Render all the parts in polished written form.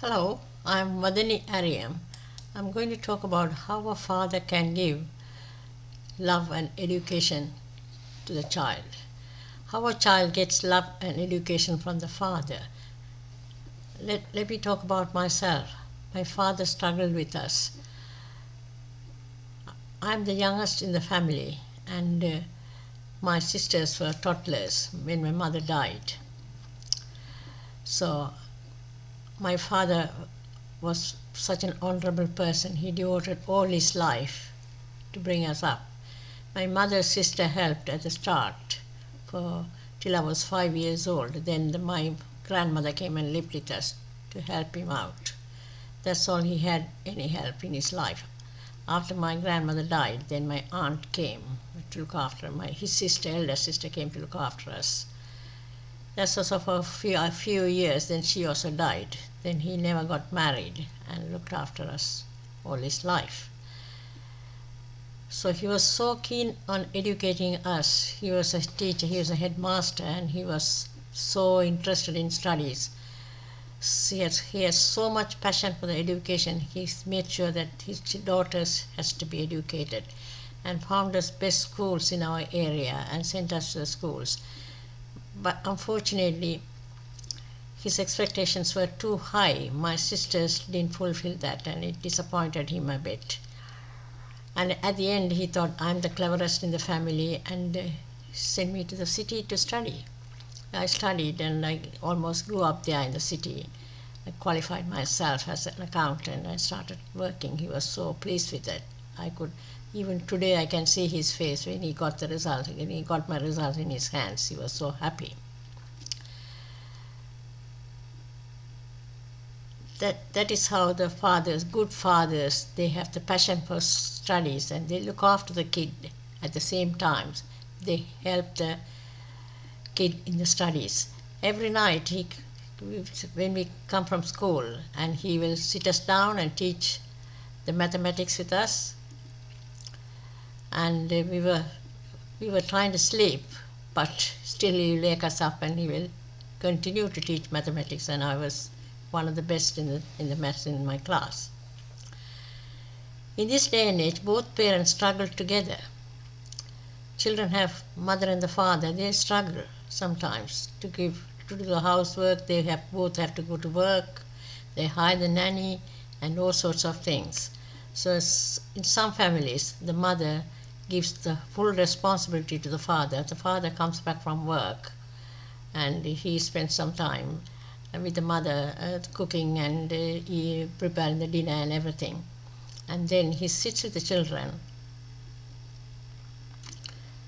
Hello, I'm Madani Ariam. I'm going to talk about how a father can give love and education to the child. How a child gets love and education from the father. Let me talk about myself. My father struggled with us. I'm the youngest in the family, and my sisters were toddlers when my mother died. So my father was such an honorable person. He devoted all his life to bring us up. My mother's sister helped at the start for till I was 5 years old. Then my grandmother came and lived with us to help him out. That's all he had any help in his life. After my grandmother died, then my aunt came to look after his sister, eldest sister, came to look after us. That's also for a few years. Then she also died. Then he never got married and looked after us all his life. So he was so keen on educating us. He was a teacher, he was a headmaster, and he was so interested in studies. He has so much passion for the education. He's made sure that his daughters has to be educated and found us best schools in our area and sent us to the schools. But unfortunately, his expectations were too high. My sisters didn't fulfill that, and it disappointed him a bit. And at the end, he thought I'm the cleverest in the family and sent me to the city to study. I studied and I almost grew up there in the city. I qualified myself as an accountant and started working. He was so pleased with it. Even today I can see his face when he got the result, when he got my result in his hands. He was so happy. That is how the fathers, good fathers, they have the passion for studies and they look after the kid at the same time. They help the kid in the studies. Every night when we come from school, and he will sit us down and teach the mathematics with us. And we were trying to sleep, but still he will wake us up and he will continue to teach mathematics, and I was one of the best in the maths in my class. In this day and age, both parents struggle together. Children have mother and the father, they struggle sometimes to do the housework. They both have to go to work, they hire the nanny and all sorts of things. So in some families, the mother gives the full responsibility to the father. The father comes back from work and he spends some time with the mother cooking and preparing the dinner and everything. And then he sits with the children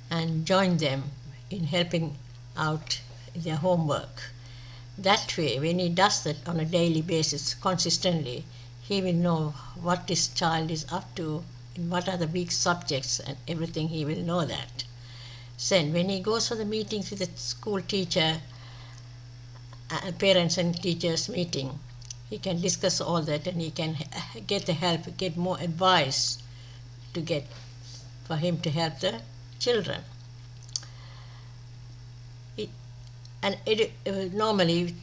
and joins them in helping out their homework. That way, when he does that on a daily basis, consistently, he will know what his child is up to and what are the weak subjects and everything. He will know that. Then when he goes for the meetings with the school teacher, parents and teachers meeting, he can discuss all that and he can get the help, get more advice for him to help the children. Normally,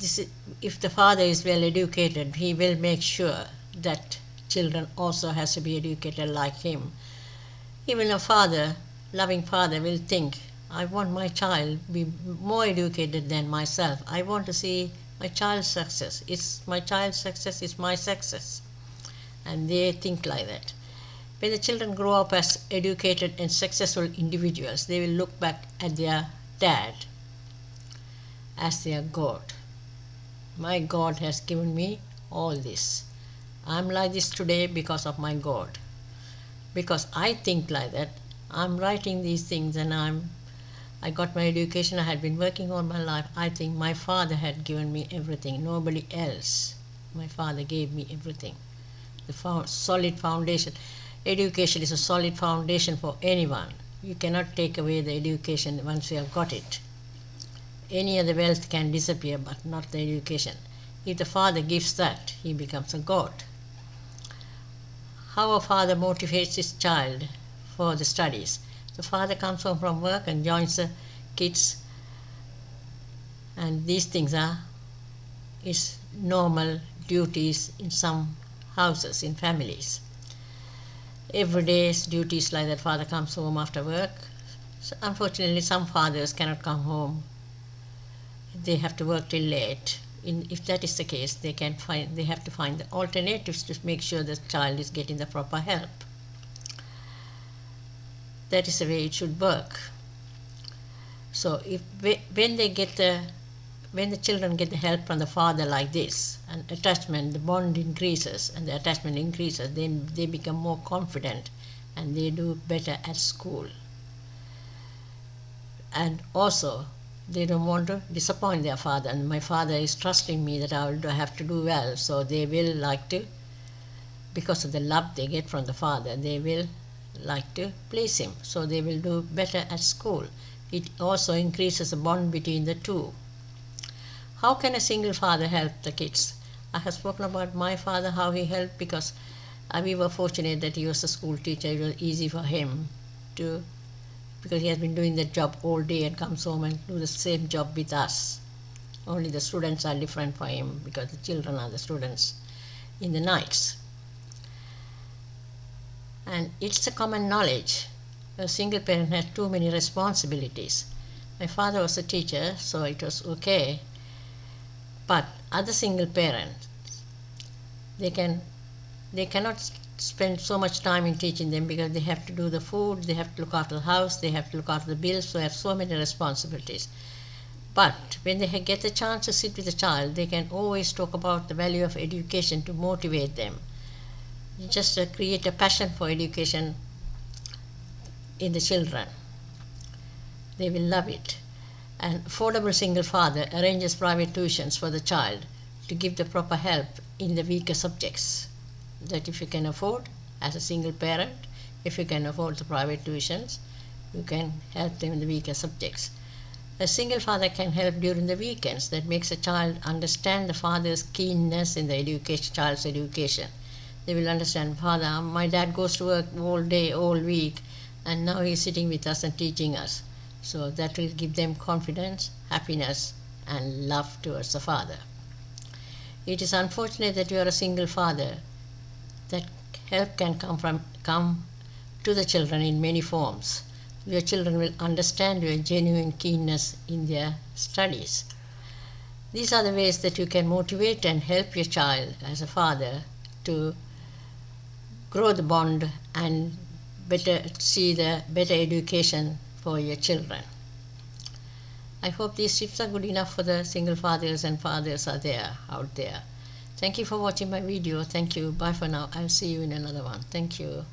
if the father is well educated, he will make sure that children also has to be educated like him. Even a loving father will think, I want my child to be more educated than myself. I want to see my child's success. My child's success is my success. And they think like that. When the children grow up as educated and successful individuals, they will look back at their dad as their God. My God has given me all this. I'm like this today because of my God. Because I think like that, I'm writing these things and I got my education, I had been working all my life. I think my father had given me everything, nobody else. My father gave me everything. The solid foundation. Education is a solid foundation for anyone. You cannot take away the education once you have got it. Any other wealth can disappear, but not the education. If the father gives that, he becomes a God. How a father motivates his child for the studies. The father comes home from work and joins the kids, and these things is normal duties in some houses, in families. Every day's duties like that, father comes home after work. So unfortunately, some fathers cannot come home. They have to work till late. If that is the case, they have to find the alternatives to make sure the child is getting the proper help. That is the way it should work. So when the children get the help from the father like this, and attachment, the bond increases and the attachment increases, then they become more confident and they do better at school. And also, they don't want to disappoint their father, and my father is trusting me that I will have to do well, so they will like to, because of the love they get from the father, they will like to please him, so they will do better at school. It also increases the bond between the two. How can a single father help the kids? I have spoken about my father, how he helped, because we were fortunate that he was a school teacher. It was easy for him to, because he has been doing that job all day and comes home and do the same job with us. Only the students are different for him, because the children are the students in the nights. And it's a common knowledge. A single parent has too many responsibilities. My father was a teacher, so it was okay. But other single parents, they cannot spend so much time in teaching them, because they have to do the food, they have to look after the house, they have to look after the bills, so they have so many responsibilities. But when they get the chance to sit with a child, they can always talk about the value of education to motivate them. Just create a passion for education in the children. They will love it. An affordable single father arranges private tuitions for the child to give the proper help in the weaker subjects. That if you can afford, as a single parent, if you can afford the private tuitions, you can help them in the weaker subjects. A single father can help during the weekends. That makes a child understand the father's keenness in the child's education. They will understand, father, my dad goes to work all day, all week, and now he's sitting with us and teaching us. So that will give them confidence, happiness, and love towards the father. It is unfortunate that you are a single father. That help can come to the children in many forms. Your children will understand your genuine keenness in their studies. These are the ways that you can motivate and help your child as a father to grow the bond and see the better education for your children. I hope these tips are good enough for the single fathers and fathers out there. Thank you for watching my video. Thank you. Bye for now. I'll see you in another one. Thank you.